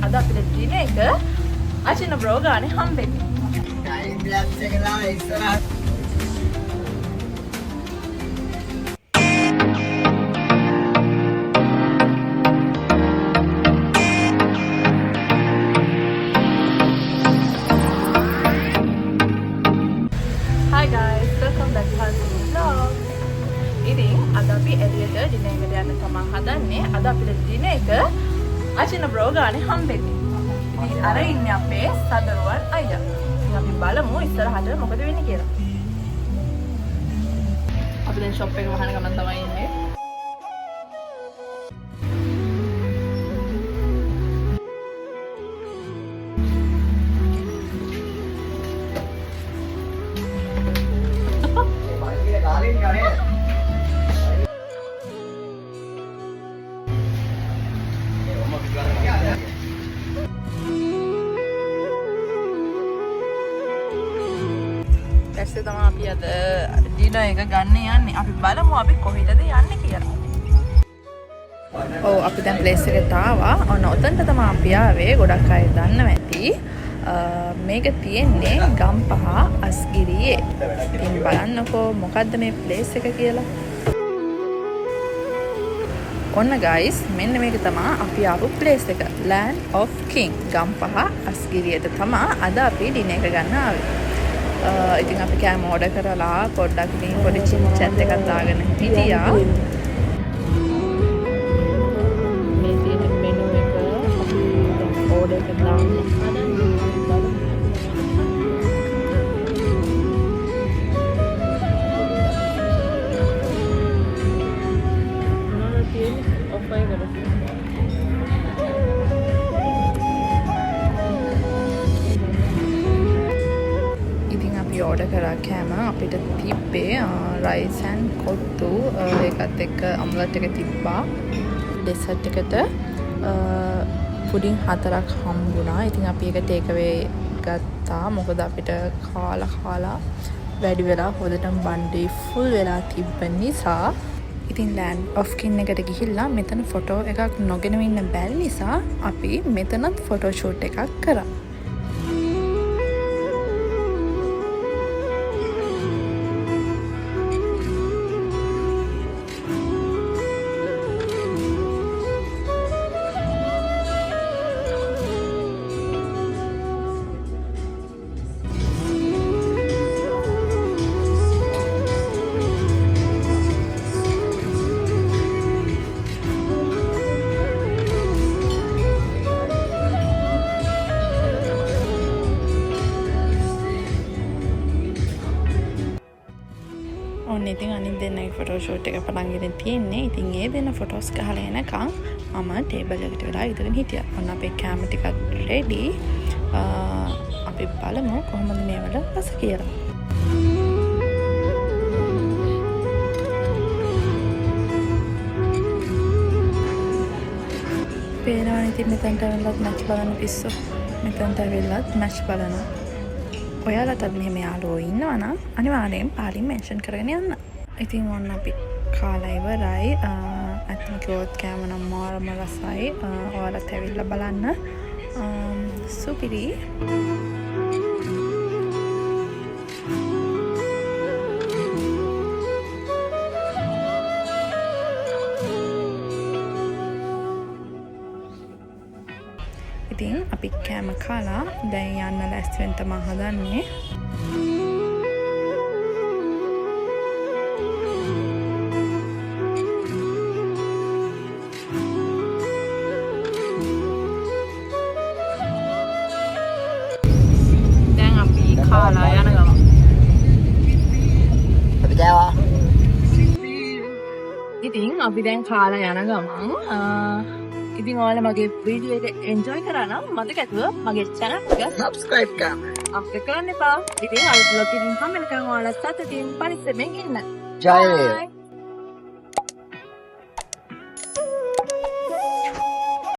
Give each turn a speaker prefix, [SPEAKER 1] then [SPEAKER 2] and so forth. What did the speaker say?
[SPEAKER 1] අද අපිට දින එක අචින බ්‍රෝ ගානේ හම්බෙන්නේ.
[SPEAKER 2] ටයිම් ලැප්ස් එක දාලා ඉස්සරහට
[SPEAKER 1] Hi guys, welcome back to Hansi vlog. ඉතින් අද අපි එළියට දින එකට යන්න තමයි හදන්නේ. අද අපිට දින එක අචින බ්‍රෝ ගානේ හම්බෙන්නේ. ඉතින් අර ඉන්නේ අපේ සදරුවන් අයියා. ඉතින් අපි බලමු ඉස්සරහට මොකද වෙන්නේ කියලා. අපි දැන් ෂොප් එක වහන ගමන් තමයි ඉන්නේ. තමයි අපි අද ඩිනර් එක ගන්න යන්නේ. අපි බලමු අපි කොහෙටද යන්නේ කියලා. ඔව් අපි දැන් ප්ලේස් එකට ආවා. ඔන්න ඔතනට තමයි අපි ආවේ. ගොඩක් අය දන්නවා ඇති. මේක තියෙන්නේ ගම්පහ අස්ගිරියේ. ඉතින් බලන්නකෝ මොකද්ද මේ ප්ලේස් එක කියලා. ඔන්න guys මෙන්න මේක තමයි අපි ආපු ප්ලේස් එක. Land of King ගම්පහ අස්ගිරියට තමයි අද අපි ඩිනර් එක ගන්න ආවේ. ඉතින් අපි කෑම ඕඩර් කරලා පොඩ්ඩක් ඉතින් පොඩි චැට් එකක් දාගෙන හිටියා. මේ තියෙන මෙනු එක අපි ඕඩර් කරලා ඕඩර් කරා කෑම අපිට තිබ්බේ රයිස් ඇන්ඩ් කොට්ටු ඒකත් එක්ක ඔම්ලට් එක තිබ්බා. ඩෙසර්ට් එකට පුඩින් 4ක් හම්බුණා. ඉතින් අපි ඒක ටේක් අවේ ගත්තා. මොකද අපිට කාලා වැඩි වෙලා හොදටම බණ්ඩේ ෆුල් වෙලා තිබ්බ නිසා. ඉතින් Land of King එකට ගිහිල්ලා මෙතන ෆොටෝ එකක් නොගෙන ඉන්න බැරි නිසා අපි මෙතනත් ෆොටෝ ෂූට් එකක් කරා. ඉතින් අනිත් දෙන්නගේ ෆොටෝ ෂූට් එක පටන් ගෙන තියෙන්නේ. ඉතින් ඒ දෙන්න ෆොටෝස් ගහලා එනකන් මම ටේබල් එකට වෙලා ඉඳගෙන හිටියා. ඔන්න අපේ කැම ටිකක් රෙඩි. අපි බලමු කොහොමද මේවල රස කියලා. පේනවනේ ඉතින් මෙතනට වෙලත් මැච් බලන්න පිස්සු. මෙතනට වෙලත් මැච් බලනවා. ඔයාලටත් මෙහෙම යාළුවෝ ඉන්නවා නම් අනිවාර්යෙන් පාලින් මෙන්ෂන් කරගෙන යන්න. ඉතින් ඔන්න අපි කාලා ඉවරයි. අතන කිව්වොත් කෑම නම් මාරම රසයි. ඔයාලත් ඇවිල්ලා බලන්න. සුපිරි. ඉතින් අපි කෑම කාලා දැන් යන්න ලෑස්ති වෙන්න තමයි හදන්නේ. දැන් අපි කාලා යන ගමන්
[SPEAKER 2] අපි ගාවා.
[SPEAKER 1] ඉතින් අපි දැන් කාලා යන ගමන් ඉතින් ඔයාලා මගේ වීඩියෝ එක එන්ජොයි කරා නම් මතකද මගේ channel එක
[SPEAKER 2] subscribe කරන්න.
[SPEAKER 1] අපිට කරන්න එපා. ඉතින් අලුත් vlog එකකින් හම්බෙනකන් ඔයාලා සතුටින් පරිස්සමෙන් ඉන්න.
[SPEAKER 2] ජය වේවා.